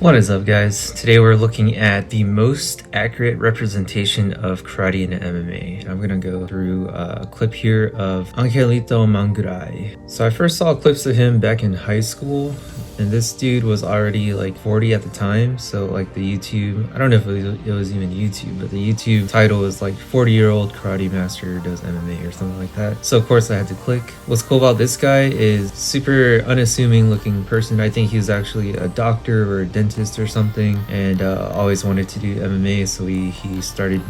What is up, guys? Today we're looking at the most accurate representation of karate in MMA. I'm gonna go through a clip here of Angelito Manguray. So I first saw clips of him back in high school, and this dude was already like 40 at the time. So like the YouTube, I don't know if it was even YouTube, but the YouTube title was like 40-year-old karate master does MMA or something like that. So of course I had to click. What's cool about this guy is super unassuming looking person. I think he was actually a doctor or a dentist or something, and always wanted to do MMA, so he started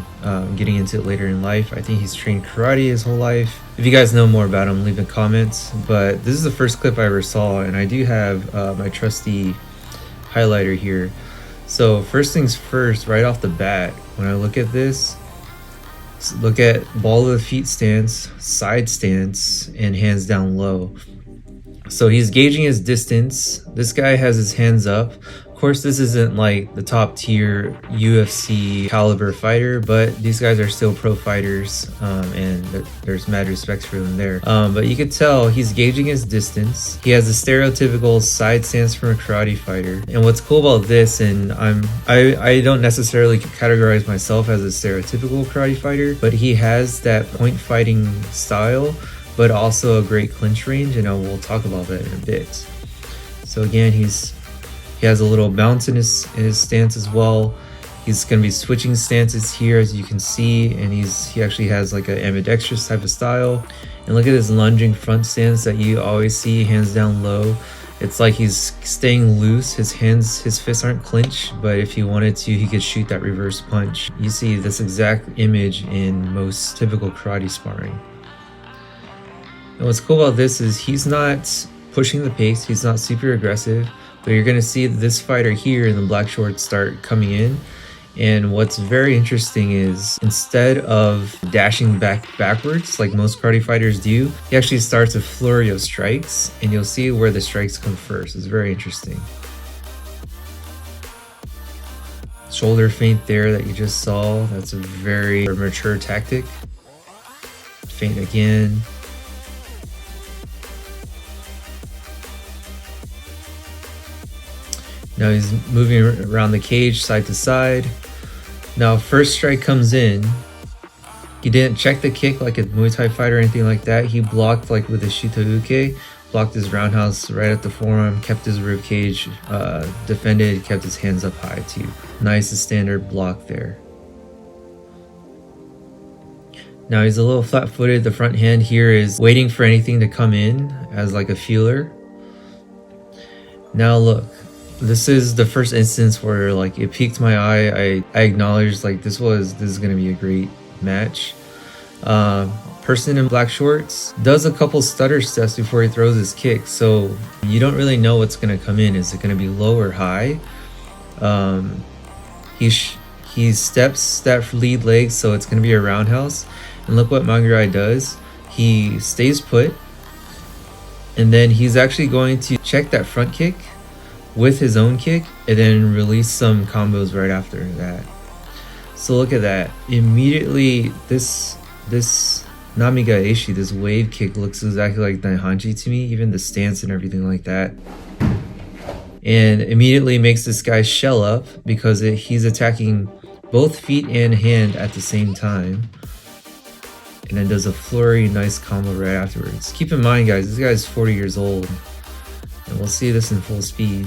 getting into it later in life. I think he's trained karate his whole life. If you guys know more about him, leave in comments. But this is the first clip I ever saw, and I do have my trusty highlighter here. So first things first, right off the bat, when I look at this, look at ball of the feet stance, side stance, and hands down low. So he's gauging his distance. This guy has his hands up. Of course, this isn't like the top tier UFC caliber fighter, but these guys are still pro fighters, and there's mad respect for them there. But you could tell he's gauging his distance. He has a stereotypical side stance from a karate fighter. And what's cool about this, and I don't necessarily categorize myself as a stereotypical karate fighter, but he has that point fighting style, but also a great clinch range, and we'll talk about that in a bit. So again, he has a little bounce in his stance as well. He's going to be switching stances here, as you can see, and he actually has like an ambidextrous type of style. And look at his lunging front stance that you always see, hands down low. It's like he's staying loose. His fists aren't clenched, but if he wanted to, he could shoot that reverse punch. You see this exact image in most typical karate sparring. And what's cool about this is he's not pushing the pace. He's not super aggressive. But you're going to see this fighter here in the black shorts start coming in. And what's very interesting is instead of dashing backwards like most karate fighters do, he actually starts a flurry of strikes. And you'll see where the strikes come first. It's very interesting. Shoulder feint there that you just saw. That's a very mature tactic. Feint again. Now he's moving around the cage side to side. Now first strike comes in. He didn't check the kick like a Muay Thai fighter or anything like that. He blocked like with a shito-uke, blocked his roundhouse right at the forearm, kept his rib cage defended, kept his hands up high too. Nice standard block there. Now he's a little flat-footed. The front hand here is waiting for anything to come in as like a feeler. Now look. This is the first instance where like it piqued my eye. I acknowledged like this is gonna be a great match. Person in black shorts does a couple stutter steps before he throws his kick, so you don't really know what's gonna come in. Is it gonna be low or high? He steps that lead leg, so it's gonna be a roundhouse. And look what Manguray does. He stays put, and then he's actually going to check that front kick with his own kick and then release some combos right after that. So look at that. Immediately this Namigaeshi, this wave kick, looks exactly like Daihanji to me, even the stance and everything like that. And immediately makes this guy shell up because he's attacking both feet and hand at the same time. And then does a flurry, nice combo right afterwards. Keep in mind, guys, this guy's 40 years old. And we'll see this in full speed.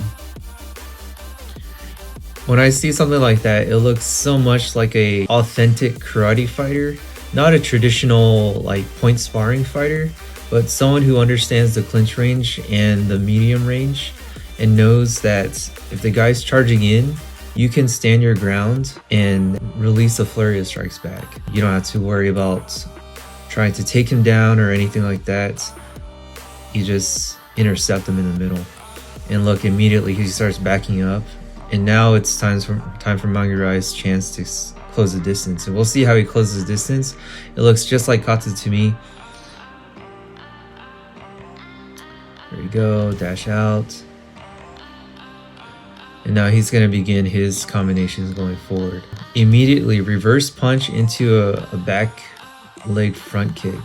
When I see something like that, it looks so much like a authentic karate fighter, not a traditional like point sparring fighter, but someone who understands the clinch range and the medium range and knows that if the guy's charging in, you can stand your ground and release a flurry of strikes back. You don't have to worry about trying to take him down or anything like that. You just intercept him in the middle. And look, immediately he starts backing up. And now it's time for Mangurai's chance to close the distance. And we'll see how he closes the distance. It looks just like Kata to me. There we go, dash out. And now he's going to begin his combinations going forward. Immediately reverse punch into a back leg front kick.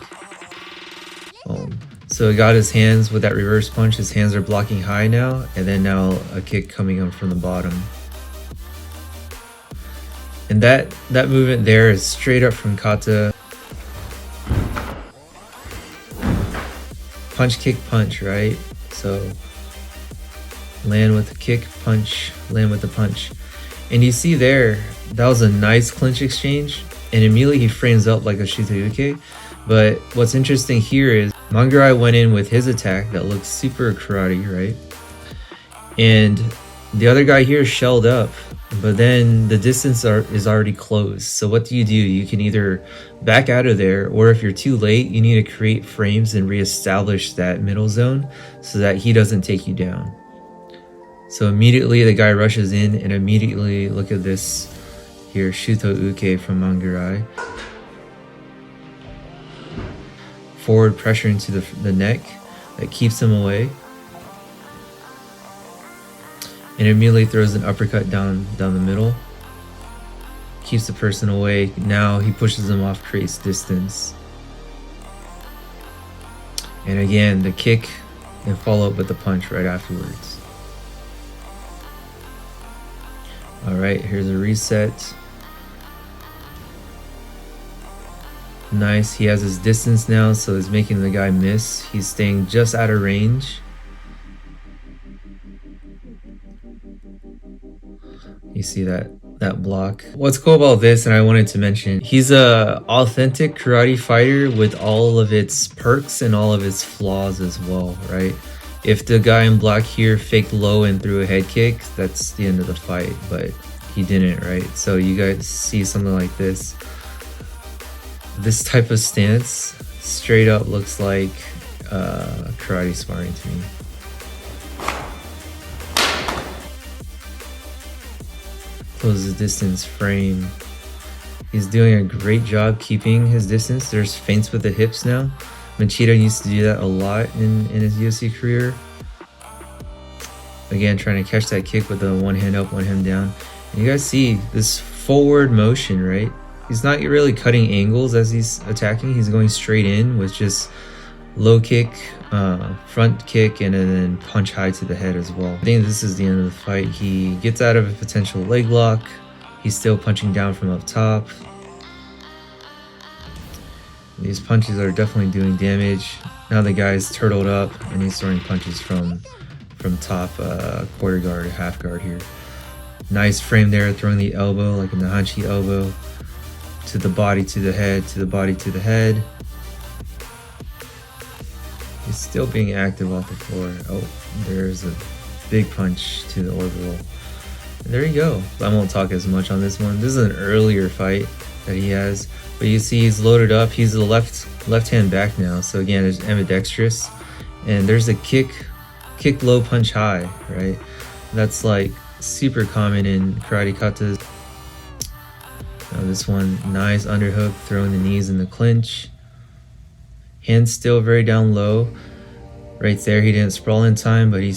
So he got his hands with that reverse punch. His hands are blocking high now, and then now a kick coming up from the bottom. And that movement there is straight up from kata. Punch, kick, punch, right? So land with the kick, punch, land with the punch. And you see there, that was a nice clinch exchange. And immediately he frames up like a shito-uke. But what's interesting here is Manguray went in with his attack that looks super karate, right? And the other guy here shelled up, but then the distance is already closed. So what do? You can either back out of there, or if you're too late, you need to create frames and reestablish that middle zone so that he doesn't take you down. So immediately the guy rushes in, and immediately look at this here, shito-uke from Manguray. Forward pressure into the neck that keeps him away, and immediately throws an uppercut down the middle, keeps the person away. Now he pushes him off, creates distance, and again the kick and follow up with the punch right afterwards. All right, here's a reset. Nice, he has his distance now, so he's making the guy miss. He's staying just out of range. You see that block. What's cool about this, and I wanted to mention, he's a authentic karate fighter with all of its perks and all of its flaws as well, right? If the guy in black here faked low and threw a head kick, that's the end of the fight, but he didn't, right? So you guys see something like this. This type of stance straight up looks like karate sparring to me. Close the distance frame. He's doing a great job keeping his distance. There's feints with the hips now. Machida used to do that a lot in his UFC career. Again, trying to catch that kick with the one hand up, one hand down. And you guys see this forward motion, right? He's not really cutting angles as he's attacking. He's going straight in with just low kick, front kick, and then punch high to the head as well. I think this is the end of the fight. He gets out of a potential leg lock. He's still punching down from up top. These punches are definitely doing damage. Now the guy's turtled up and he's throwing punches from top, quarter guard, half guard here. Nice frame there, throwing the elbow like in the Hanchi elbow. To the body, to the head, to the body, to the head. He's still being active off the floor. Oh, there's a big punch to the orbital. And there you go. I won't talk as much on this one. This is an earlier fight that he has. But you see he's loaded up. He's the left hand back now. So again, there's ambidextrous. And there's a kick low, punch high, right? That's like super common in karate katas. This one, nice underhook, throwing the knees in the clinch. Hands still very down low. Right there, he didn't sprawl in time, but he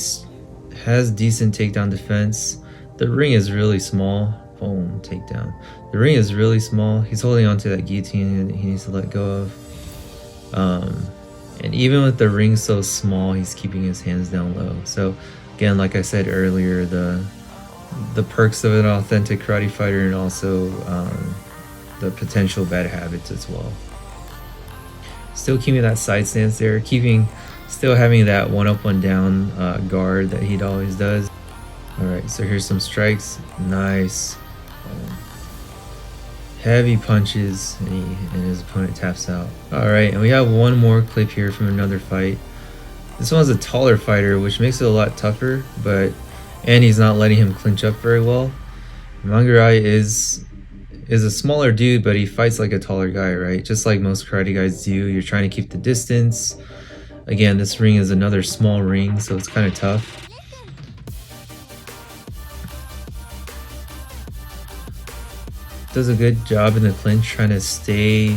has decent takedown defense. The ring is really small. Boom, takedown. The ring is really small. He's holding on to that guillotine he needs to let go of. And even with the ring so small, he's keeping his hands down low. So again, like I said earlier, the perks of an authentic karate fighter, and also the potential bad habits as well. Still keeping that side stance there, still having that one up, one down guard that he always does. All right, so here's some strikes. Nice. Heavy punches, and his opponent taps out. All right, and we have one more clip here from another fight. This one's a taller fighter, which makes it a lot tougher, and he's not letting him clinch up very well. Manguray is a smaller dude, but he fights like a taller guy, right? Just like most karate guys do. You're trying to keep the distance. Again, this ring is another small ring, so it's kind of tough. Does a good job in the clinch, trying to stay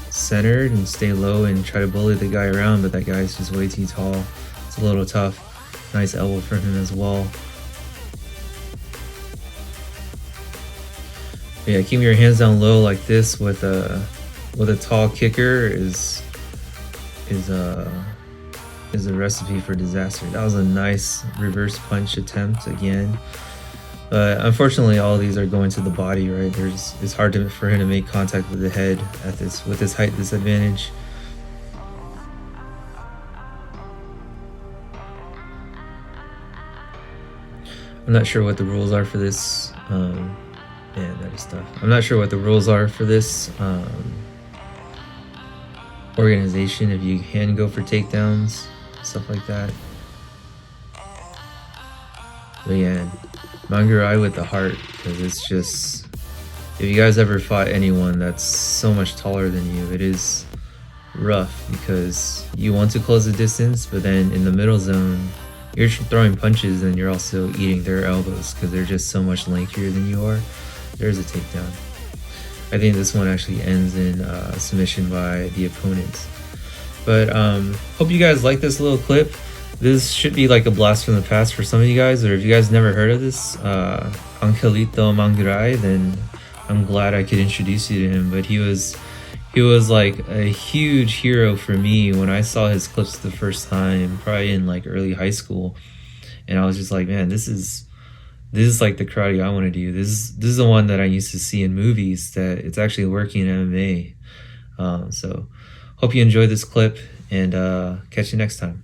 centered and stay low and try to bully the guy around, but that guy's just way too tall. It's a little tough. Nice elbow from him as well. But yeah, keeping your hands down low like this with a tall kicker is is a recipe for disaster. That was a nice reverse punch attempt again. But unfortunately, all of these are going to the body, right? It's hard for him to make contact with the head with this height disadvantage. I'm not sure what the rules are for this. Man, that is tough. I'm not sure what the rules are for this organization, if you can go for takedowns, stuff like that. But yeah, Manguray with the heart, because it's just, if you guys ever fought anyone that's so much taller than you, it is rough because you want to close the distance, but then in the middle zone, you're throwing punches and you're also eating their elbows because they're just so much lengthier than you are. There's a takedown. I think this one actually ends in submission by the opponent. But hope you guys like this little clip. This should be like a blast from the past for some of you guys, or if you guys never heard of this, Angelito Manguray, then I'm glad I could introduce you to him. But he was like a huge hero for me when I saw his clips the first time, probably in like early high school, and I was just like, man, this is like the karate I want to do. This is the one that I used to see in movies that it's actually working in MMA. So hope you enjoyed this clip, and catch you next time.